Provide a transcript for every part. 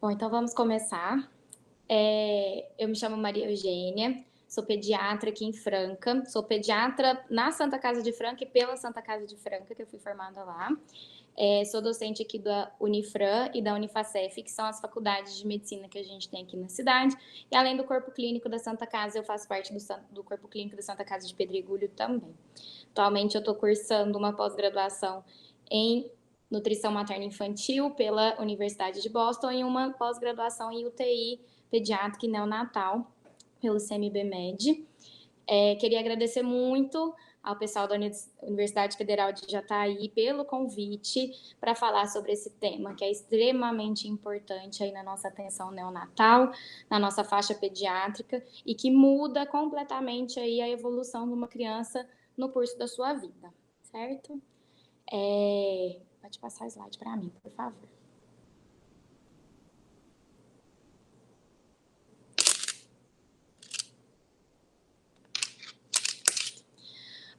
Bom, então vamos começar. Eu me chamo Maria Eugênia, sou pediatra aqui em Franca, sou pediatra na Santa Casa de Franca e pela Santa Casa de Franca, que eu fui formada lá. Sou docente aqui da Unifran e da Unifacef, que são as faculdades de medicina que a gente tem aqui na cidade. E além do corpo clínico da Santa Casa, eu faço parte do corpo clínico da Santa Casa de Pedregulho também. Atualmente eu estou cursando uma pós-graduação em nutrição materno-infantil pela Universidade de Boston e uma pós-graduação em UTI pediátrica e neonatal pelo CMB-Med. Queria agradecer muito ao pessoal da Universidade Federal de Jataí pelo convite para falar sobre esse tema, que é extremamente importante aí na nossa atenção neonatal, na nossa faixa pediátrica, e que muda completamente aí a evolução de uma criança no curso da sua vida, certo? Pode passar o slide para mim, por favor.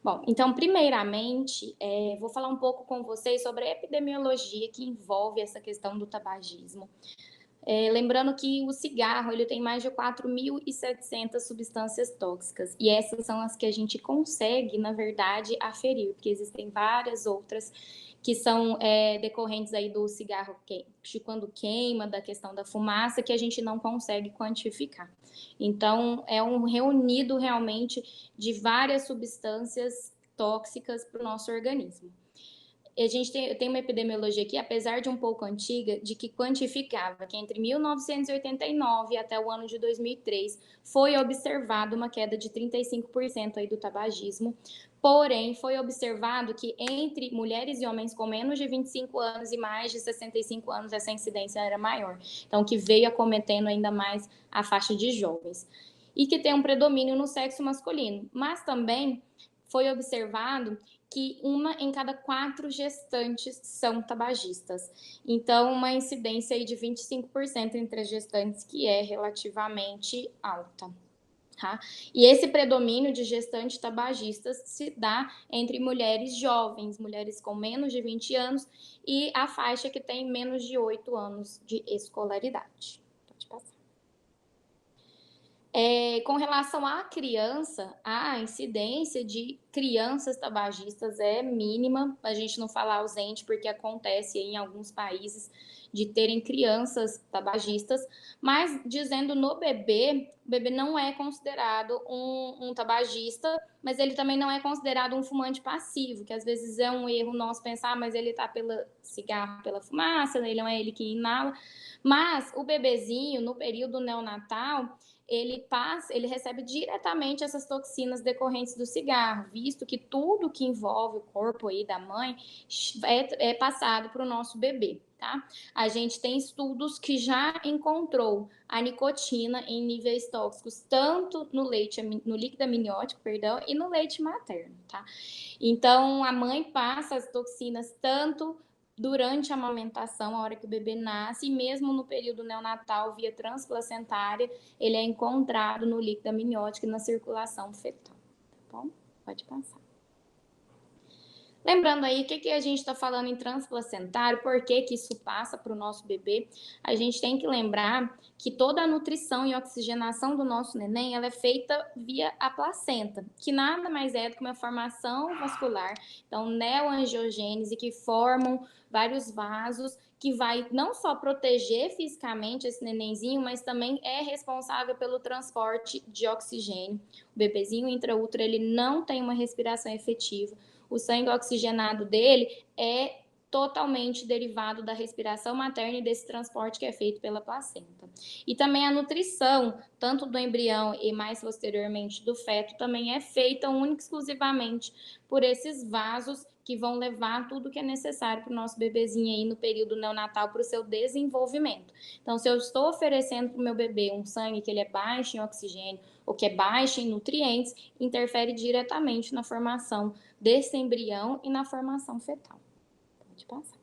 Bom, então, primeiramente, vou falar um pouco com vocês sobre a epidemiologia que envolve essa questão do tabagismo. Lembrando que o cigarro ele tem mais de 4.700 substâncias tóxicas, e essas são as que a gente consegue, na verdade, aferir, porque existem várias outras que são decorrentes aí do cigarro de quando queima, da questão da fumaça, que a gente não consegue quantificar. Então, é um reunido realmente de várias substâncias tóxicas para o nosso organismo. A gente tem uma epidemiologia aqui, apesar de um pouco antiga, de que quantificava que entre 1989 até o ano de 2003 foi observado uma queda de 35% aí do tabagismo. Porém, foi observado que entre mulheres e homens com menos de 25 anos e mais de 65 anos, essa incidência era maior. Então, que veio acometendo ainda mais a faixa de jovens. E que tem um predomínio no sexo masculino. Mas também foi observado que 1 em cada 4 gestantes são tabagistas. Então, uma incidência aí de 25% entre as gestantes, que é relativamente alta. Tá? E esse predomínio de gestantes tabagistas se dá entre mulheres jovens, mulheres com menos de 20 anos, e a faixa que tem menos de 8 anos de escolaridade. Pode passar. Com relação à criança, a incidência de crianças tabagistas é mínima, a gente não fala ausente, porque acontece em alguns países de terem crianças tabagistas, mas dizendo no bebê, o bebê não é considerado um tabagista, mas ele também não é considerado um fumante passivo, que às vezes é um erro nosso pensar, mas ele está pelo cigarro, pela fumaça, ele não é ele que inala, mas o bebezinho, no período neonatal, ele recebe diretamente essas toxinas decorrentes do cigarro, visto que tudo que envolve o corpo aí da mãe é passado para o nosso bebê, tá? A gente tem estudos que já encontrou a nicotina em níveis tóxicos, tanto no líquido amniótico, e no leite materno, tá? Então, a mãe passa as toxinas tanto durante a amamentação, a hora que o bebê nasce, e mesmo no período neonatal, via transplacentária, ele é encontrado no líquido amniótico e na circulação fetal. Tá bom? Pode passar. Lembrando aí, o que a gente está falando em transplacentário, por que isso passa para o nosso bebê? A gente tem que lembrar que toda a nutrição e oxigenação do nosso neném, ela é feita via a placenta, que nada mais é do que uma formação vascular, então neoangiogênese, que formam vários vasos, que vai não só proteger fisicamente esse nenenzinho, mas também é responsável pelo transporte de oxigênio. O bebezinho intraútero, ele não tem uma respiração efetiva. O sangue oxigenado dele é totalmente derivado da respiração materna e desse transporte que é feito pela placenta. E também a nutrição, tanto do embrião e mais posteriormente do feto, também é feita única e exclusivamente por esses vasos que vão levar tudo que é necessário para o nosso bebezinho aí no período neonatal para o seu desenvolvimento. Então, se eu estou oferecendo para o meu bebê um sangue que ele é baixo em oxigênio ou que é baixo em nutrientes, interfere diretamente na formação desse embrião e na formação fetal. Pode passar.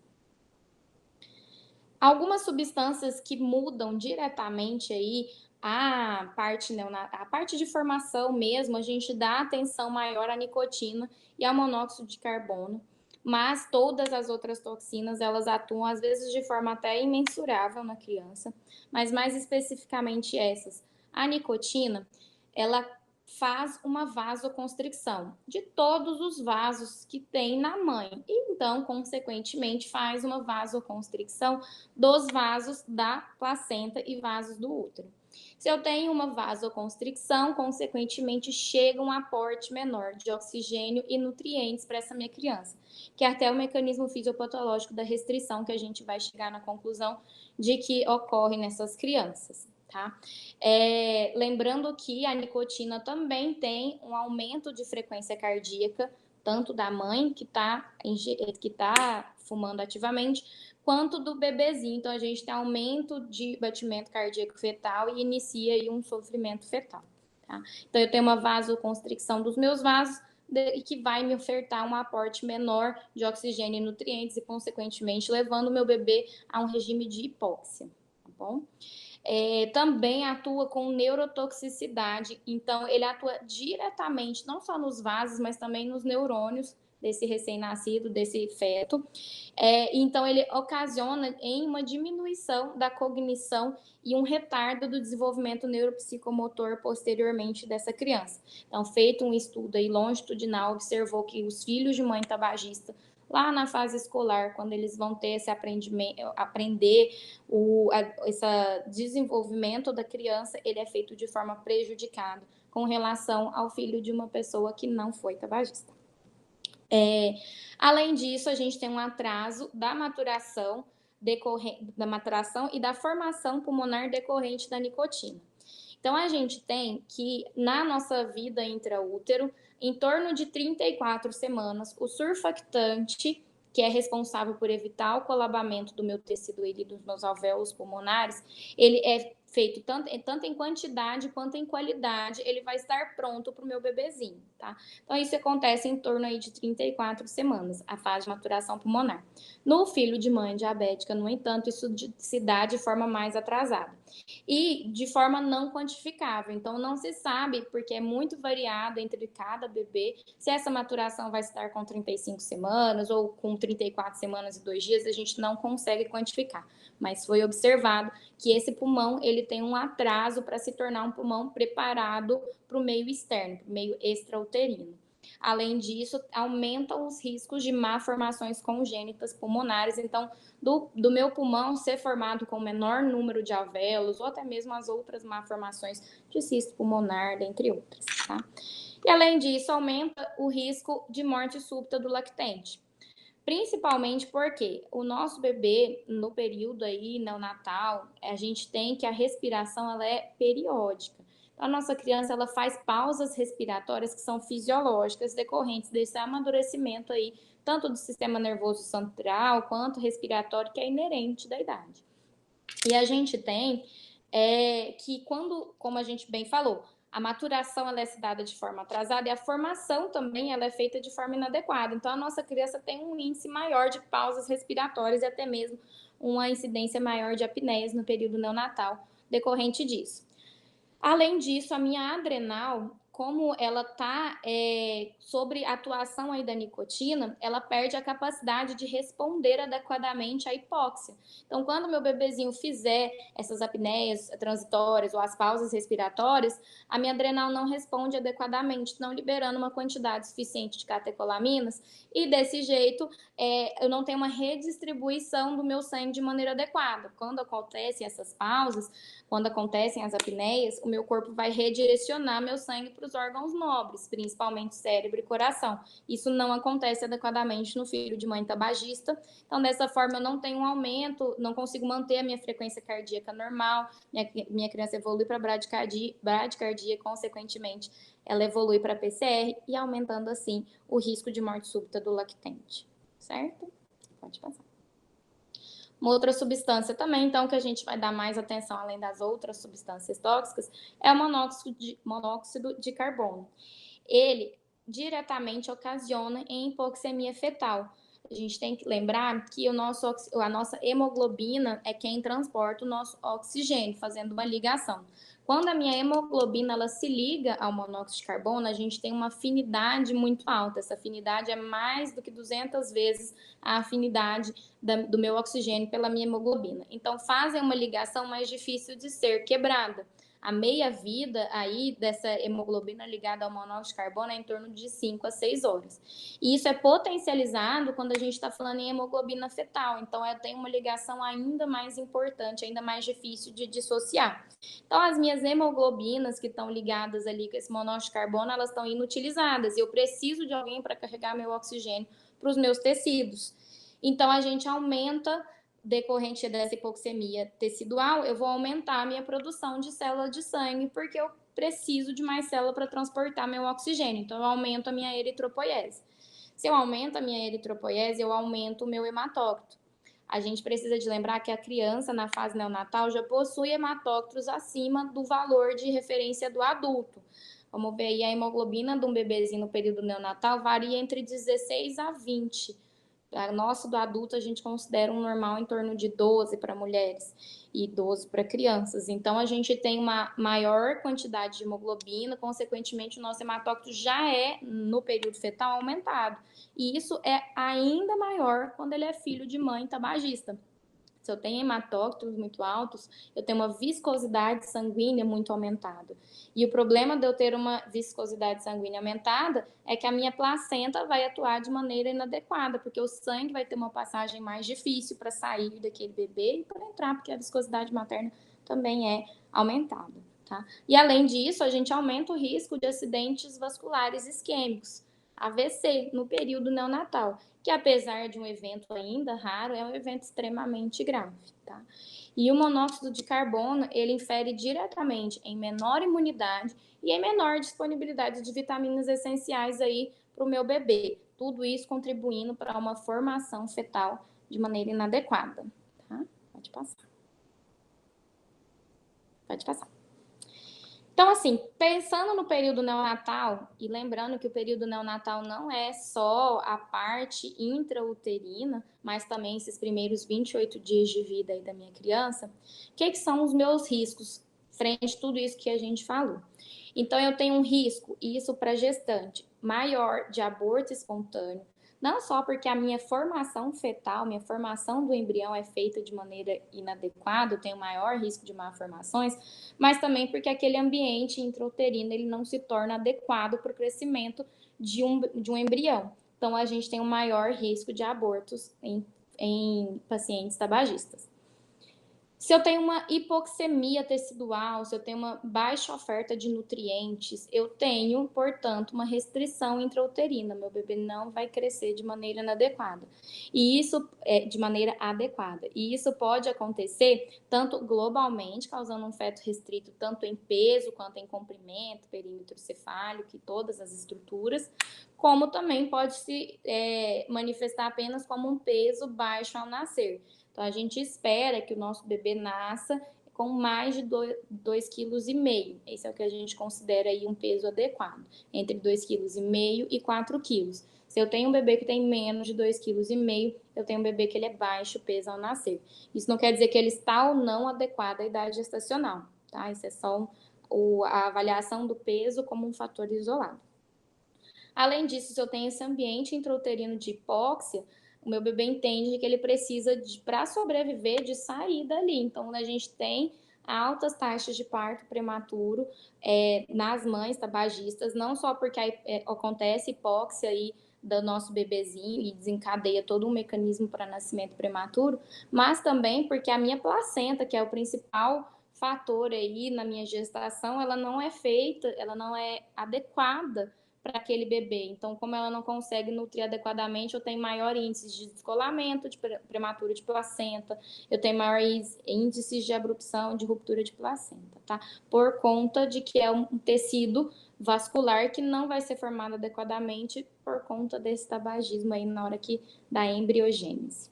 Algumas substâncias que mudam diretamente aí a parte de formação mesmo, a gente dá atenção maior à nicotina e ao monóxido de carbono, mas todas as outras toxinas, elas atuam às vezes de forma até imensurável na criança, mas mais especificamente essas. A nicotina, ela faz uma vasoconstricção de todos os vasos que tem na mãe, e então, consequentemente, faz uma vasoconstricção dos vasos da placenta e vasos do útero. Se eu tenho uma vasoconstricção, consequentemente chega um aporte menor de oxigênio e nutrientes para essa minha criança, que é até o mecanismo fisiopatológico da restrição que a gente vai chegar na conclusão de que ocorre nessas crianças. Tá? Lembrando que a nicotina também tem um aumento de frequência cardíaca, tanto da mãe que tá fumando ativamente, quanto do bebezinho. Então, a gente tem aumento de batimento cardíaco fetal e inicia aí um sofrimento fetal. Tá? Então, eu tenho uma vasoconstricção dos meus vasos, que vai me ofertar um aporte menor de oxigênio e nutrientes e, consequentemente, levando o meu bebê a um regime de hipóxia. Tá bom? Também atua com neurotoxicidade, então ele atua diretamente não só nos vasos, mas também nos neurônios desse recém-nascido, desse feto. Então ele ocasiona em uma diminuição da cognição e um retardo do desenvolvimento neuropsicomotor posteriormente dessa criança. Então, feito um estudo aí longitudinal, observou que os filhos de mãe tabagista, lá na fase escolar, quando eles vão ter esse aprender esse desenvolvimento da criança, ele é feito de forma prejudicada com relação ao filho de uma pessoa que não foi tabagista. Além disso, a gente tem um atraso da maturação e da formação pulmonar decorrente da nicotina. Então, a gente tem que, na nossa vida intraútero, em torno de 34 semanas, o surfactante, que é responsável por evitar o colabamento do meu tecido e dos meus alvéolos pulmonares, ele é feito tanto em quantidade quanto em qualidade, ele vai estar pronto para o meu bebezinho, tá? Então, isso acontece em torno aí de 34 semanas, a fase de maturação pulmonar. No filho de mãe diabética, no entanto, isso se dá de forma mais atrasada e de forma não quantificável. Então, não se sabe, porque é muito variado entre cada bebê, se essa maturação vai estar com 35 semanas ou com 34 semanas e 2 dias, a gente não consegue quantificar. Mas foi observado que esse pulmão ele tem um atraso para se tornar um pulmão preparado para o meio externo, para o meio extrauterino. Além disso, aumentam os riscos de malformações congênitas pulmonares. Então, do meu pulmão ser formado com menor número de alvéolos, ou até mesmo as outras malformações de cisto pulmonar, dentre outras, tá? E além disso, aumenta o risco de morte súbita do lactente. Principalmente porque o nosso bebê, no período aí neonatal, a gente tem que a respiração ela é periódica. Então, a nossa criança ela faz pausas respiratórias que são fisiológicas decorrentes desse amadurecimento aí, tanto do sistema nervoso central quanto respiratório, que é inerente da idade. E a gente tem que quando, como a gente bem falou, a maturação ela é dada de forma atrasada e a formação também ela é feita de forma inadequada. Então, a nossa criança tem um índice maior de pausas respiratórias e até mesmo uma incidência maior de apneias no período neonatal decorrente disso. Além disso, a minha adrenal, como ela está sobre a atuação aí da nicotina, ela perde a capacidade de responder adequadamente à hipóxia. Então, quando meu bebezinho fizer essas apneias transitórias ou as pausas respiratórias, a minha adrenal não responde adequadamente, não liberando uma quantidade suficiente de catecolaminas, e desse jeito eu não tenho uma redistribuição do meu sangue de maneira adequada. Quando acontecem essas pausas, quando acontecem as apneias, o meu corpo vai redirecionar meu sangue para os órgãos nobres, principalmente cérebro e coração. Isso não acontece adequadamente no filho de mãe tabagista. Então, dessa forma, eu não tenho um aumento, não consigo manter a minha frequência cardíaca normal, minha criança evolui para bradicardia, consequentemente, ela evolui para PCR e aumentando, assim, o risco de morte súbita do lactente. Certo? Pode passar. Uma outra substância também, então, que a gente vai dar mais atenção, além das outras substâncias tóxicas, é o monóxido de carbono. Ele diretamente ocasiona em hipoxemia fetal. a gente tem que lembrar que a nossa hemoglobina é quem transporta o nosso oxigênio, fazendo uma ligação. Quando a minha hemoglobina ela se liga ao monóxido de carbono, a gente tem uma afinidade muito alta. Essa afinidade é mais do que 200 vezes a afinidade do meu oxigênio pela minha hemoglobina. Então, fazem uma ligação mais difícil de ser quebrada. A meia-vida aí dessa hemoglobina ligada ao monóxido de carbono é em torno de 5 a 6 horas. E isso é potencializado quando a gente está falando em hemoglobina fetal. Então, tem uma ligação ainda mais importante, ainda mais difícil de dissociar. Então, as minhas hemoglobinas que estão ligadas ali com esse monóxido de carbono, elas estão inutilizadas. E eu preciso de alguém para carregar meu oxigênio para os meus tecidos. Então, a gente aumenta, decorrente dessa hipoxemia tecidual, eu vou aumentar a minha produção de célula de sangue, porque eu preciso de mais célula para transportar meu oxigênio. Então, eu aumento a minha eritropoiese. Se eu aumento a minha eritropoiese, eu aumento o meu hematócrito. A gente precisa de lembrar que a criança, na fase neonatal, já possui hematócritos acima do valor de referência do adulto. Vamos ver aí, a hemoglobina de um bebezinho no período neonatal varia entre 16 a 20. A nossa do adulto a gente considera um normal em torno de 12 para mulheres e 12 para crianças. Então a gente tem uma maior quantidade de hemoglobina, consequentemente o nosso hematócrito já é no período fetal aumentado. E isso é ainda maior quando ele é filho de mãe tabagista. Se eu tenho hematócritos muito altos, eu tenho uma viscosidade sanguínea muito aumentada. E o problema de eu ter uma viscosidade sanguínea aumentada é que a minha placenta vai atuar de maneira inadequada, porque o sangue vai ter uma passagem mais difícil para sair daquele bebê e para entrar, porque a viscosidade materna também é aumentada. Tá? E além disso, a gente aumenta o risco de acidentes vasculares isquêmicos, AVC, no período neonatal, que apesar de um evento ainda raro, é um evento extremamente grave, tá? E o monóxido de carbono, ele infere diretamente em menor imunidade e em menor disponibilidade de vitaminas essenciais aí para o meu bebê. Tudo isso contribuindo para uma formação fetal de maneira inadequada, tá? Pode passar. Pode passar. Então, assim, pensando no período neonatal, e lembrando que o período neonatal não é só a parte intrauterina, mas também esses primeiros 28 dias de vida aí da minha criança, o que são os meus riscos frente a tudo isso que a gente falou? Então, eu tenho um risco, isso para gestante, maior de aborto espontâneo, não só porque a minha formação fetal, minha formação do embrião é feita de maneira inadequada, eu tenho maior risco de malformações, mas também porque aquele ambiente intrauterino ele não se torna adequado para o crescimento de um embrião. Então, a gente tem um maior risco de abortos em pacientes tabagistas. Se eu tenho uma hipoxemia tecidual, se eu tenho uma baixa oferta de nutrientes, eu tenho, portanto, uma restrição intrauterina. Meu bebê não vai crescer de maneira inadequada. E isso é de maneira adequada. E isso pode acontecer tanto globalmente, causando um feto restrito tanto em peso quanto em comprimento, perímetro cefálico e todas as estruturas, como também pode se manifestar apenas como um peso baixo ao nascer. Então, a gente espera que o nosso bebê nasça com mais de 2,5 kg. Esse é o que a gente considera aí um peso adequado, entre 2,5 kg e 4 kg. Se eu tenho um bebê que tem menos de 2,5 kg, eu tenho um bebê que ele é baixo peso ao nascer. Isso não quer dizer que ele está ou não adequado à idade gestacional, tá? Isso é só a avaliação do peso como um fator isolado. Além disso, se eu tenho esse ambiente intrauterino de hipóxia, o meu bebê entende que ele precisa, para sobreviver, de sair dali. Então, a gente tem altas taxas de parto prematuro nas mães tabagistas, não só porque acontece hipóxia aí do nosso bebezinho e desencadeia todo um mecanismo para nascimento prematuro, mas também porque a minha placenta, que é o principal fator aí na minha gestação, ela não é feita, ela não é adequada para aquele bebê. Então, como ela não consegue nutrir adequadamente, eu tenho maior índice de descolamento de prematuro de placenta, eu tenho maiores índices de abrupção, de ruptura de placenta, tá? Por conta de que é um tecido vascular que não vai ser formado adequadamente por conta desse tabagismo aí na hora da embriogênese.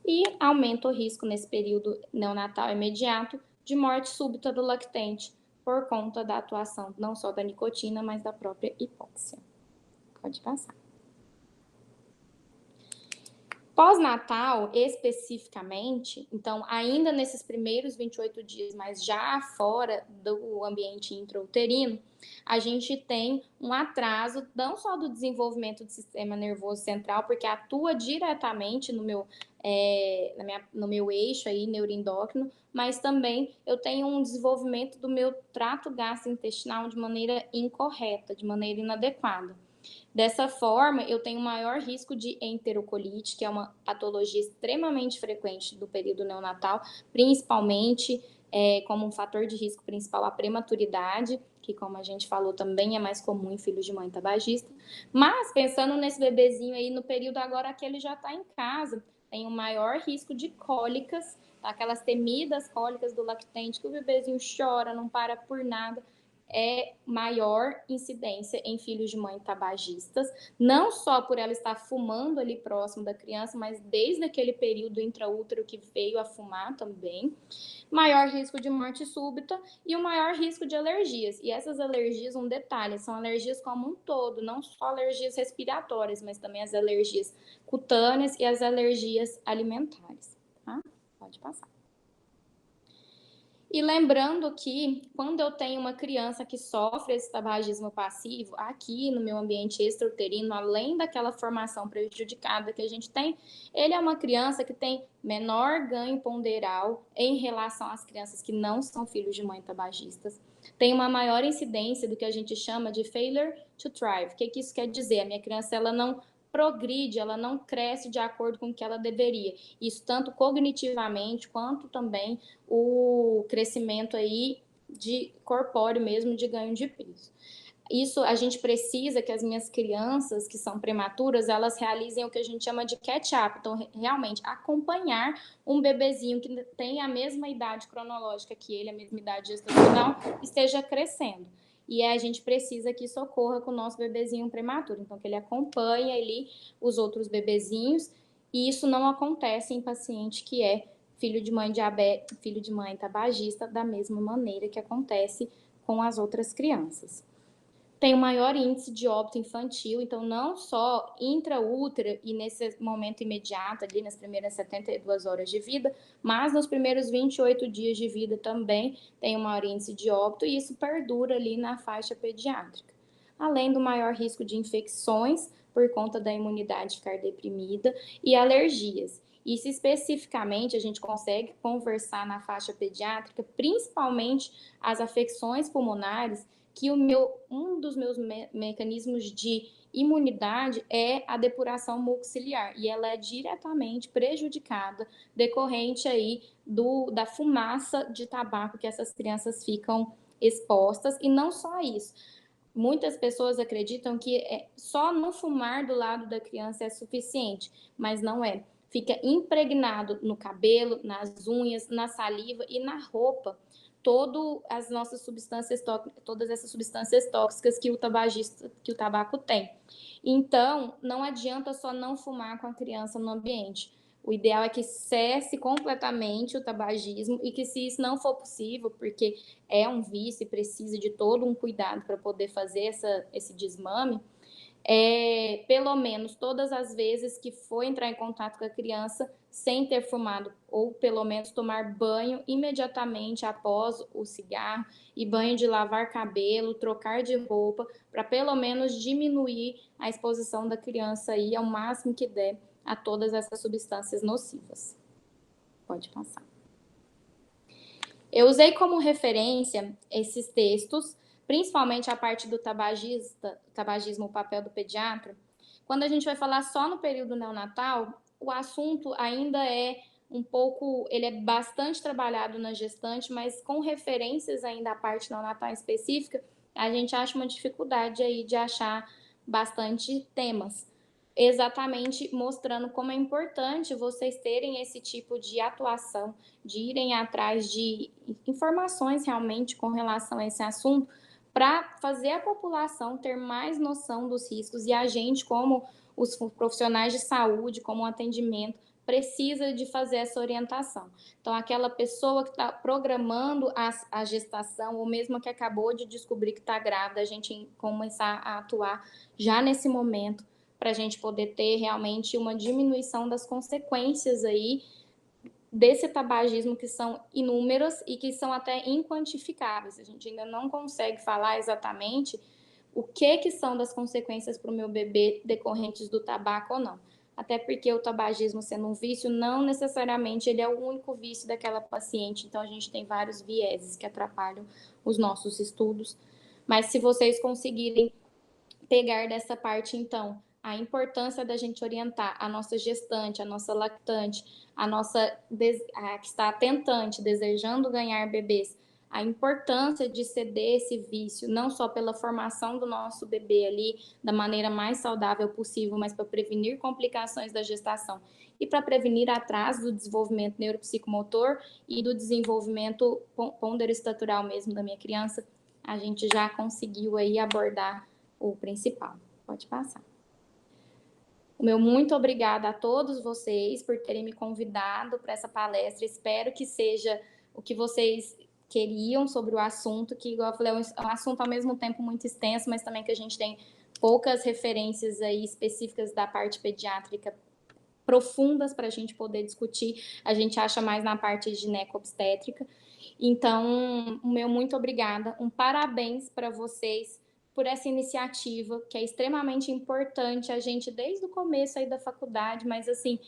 E aumenta o risco nesse período neonatal imediato de morte súbita do lactente, por conta da atuação não só da nicotina, mas da própria hipóxia. Pode passar. Pós-natal, especificamente, então, ainda nesses primeiros 28 dias, mas já fora do ambiente intrauterino, a gente tem um atraso não só do desenvolvimento do sistema nervoso central, porque atua diretamente no meu eixo aí, neuroendócrino, mas também eu tenho um desenvolvimento do meu trato gastrointestinal de maneira incorreta, de maneira inadequada. Dessa forma, eu tenho maior risco de enterocolite, que é uma patologia extremamente frequente do período neonatal, principalmente como um fator de risco principal a prematuridade, que, como a gente falou, também é mais comum em filhos de mãe tabagista. Mas, pensando nesse bebezinho aí, no período agora que ele já está em casa, tem um maior risco de cólicas, tá? Aquelas temidas cólicas do lactente, que o bebezinho chora, não para por nada, é maior incidência em filhos de mãe tabagistas, não só por ela estar fumando ali próximo da criança, mas desde aquele período intraútero que veio a fumar também. Maior risco de morte súbita e o maior risco de alergias. E essas alergias, um detalhe, são alergias como um todo, não só alergias respiratórias, mas também as alergias cutâneas e as alergias alimentares. Tá? Pode passar. E lembrando que quando eu tenho uma criança que sofre esse tabagismo passivo, aqui no meu ambiente extrauterino, além daquela formação prejudicada que a gente tem, ele é uma criança que tem menor ganho ponderal em relação às crianças que não são filhos de mãe tabagistas. Tem uma maior incidência do que a gente chama de failure to thrive. O que isso quer dizer? A minha criança ela não progride, ela não cresce de acordo com o que ela deveria. Isso tanto cognitivamente quanto também o crescimento aí de corpóreo mesmo, de ganho de peso. Isso a gente precisa que as minhas crianças que são prematuras, elas realizem o que a gente chama de catch-up. Então, realmente, acompanhar um bebezinho que tem a mesma idade cronológica que ele, a mesma idade gestacional, esteja crescendo. E a gente precisa que isso ocorra com o nosso bebezinho prematuro. Então, que ele acompanhe ali os outros bebezinhos. E isso não acontece em paciente que é filho de mãe diabética, filho de mãe tabagista, da mesma maneira que acontece com as outras crianças. Tem o maior índice de óbito infantil, então não só intraútero e nesse momento imediato, ali nas primeiras 72 horas de vida, mas nos primeiros 28 dias de vida também tem o maior índice de óbito e isso perdura ali na faixa pediátrica. Além do maior risco de infecções por conta da imunidade ficar deprimida e alergias. Isso especificamente a gente consegue conversar na faixa pediátrica, principalmente as afecções pulmonares, que um dos meus mecanismos de imunidade é a depuração mucociliar e ela é diretamente prejudicada decorrente aí da fumaça de tabaco que essas crianças ficam expostas. E não só isso, muitas pessoas acreditam que só não fumar do lado da criança é suficiente, mas não é. Fica impregnado no cabelo, nas unhas, na saliva e na roupa todas essas substâncias tóxicas que o tabaco tem. Então, não adianta só não fumar com a criança no ambiente. O ideal é que cesse completamente o tabagismo e que, se isso não for possível, porque é um vício e precisa de todo um cuidado para poder fazer esse desmame, pelo menos todas as vezes que for entrar em contato com a criança sem ter fumado, ou pelo menos tomar banho imediatamente após o cigarro, e banho de lavar cabelo, trocar de roupa, para pelo menos diminuir a exposição da criança aí ao máximo que der a todas essas substâncias nocivas. Pode passar. Eu usei como referência esses textos, principalmente a parte do tabagismo, o papel do pediatra. Quando a gente vai falar só no período neonatal, o assunto ainda ele é bastante trabalhado na gestante, mas com referências ainda à parte neonatal específica, a gente acha uma dificuldade aí de achar bastante temas. Exatamente mostrando como é importante vocês terem esse tipo de atuação, de irem atrás de informações realmente com relação a esse assunto, para fazer a população ter mais noção dos riscos, e a gente, como os profissionais de saúde, como o atendimento, precisa de fazer essa orientação. Então, aquela pessoa que está programando a gestação, ou mesmo que acabou de descobrir que está grávida, a gente começar a atuar já nesse momento, para a gente poder ter realmente uma diminuição das consequências aí desse tabagismo, que são inúmeras e que são até inquantificáveis. A gente ainda não consegue falar exatamente o que são das consequências para o meu bebê decorrentes do tabaco ou não. Até porque o tabagismo, sendo um vício, não necessariamente ele é o único vício daquela paciente. Então, a gente tem vários vieses que atrapalham os nossos estudos. Mas se vocês conseguirem pegar dessa parte, então, a importância da gente orientar a nossa gestante, a nossa lactante, a que está tentante, desejando ganhar bebês, a importância de ceder esse vício, não só pela formação do nosso bebê ali da maneira mais saudável possível, mas para prevenir complicações da gestação e para prevenir atraso do desenvolvimento neuropsicomotor e do desenvolvimento ponderostatural mesmo da minha criança, a gente já conseguiu aí abordar o principal. Pode passar. O meu muito obrigada a todos vocês por terem me convidado para essa palestra. Espero que seja o que vocês queriam sobre o assunto, que, igual eu falei, é um assunto ao mesmo tempo muito extenso, mas também que a gente tem poucas referências aí específicas da parte pediátrica profundas para a gente poder discutir. A gente acha mais na parte gineco-obstétrica. Então, o meu muito obrigada. Um parabéns para vocês por essa iniciativa, que é extremamente importante a gente, desde o começo aí da faculdade, mas assim,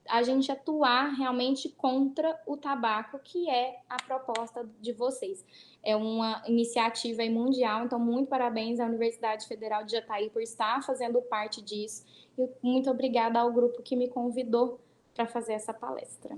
a gente atuar realmente contra o tabaco, que é a proposta de vocês. É uma iniciativa aí mundial, então muito parabéns à Universidade Federal de Jataí por estar fazendo parte disso. E muito obrigada ao grupo que me convidou para fazer essa palestra.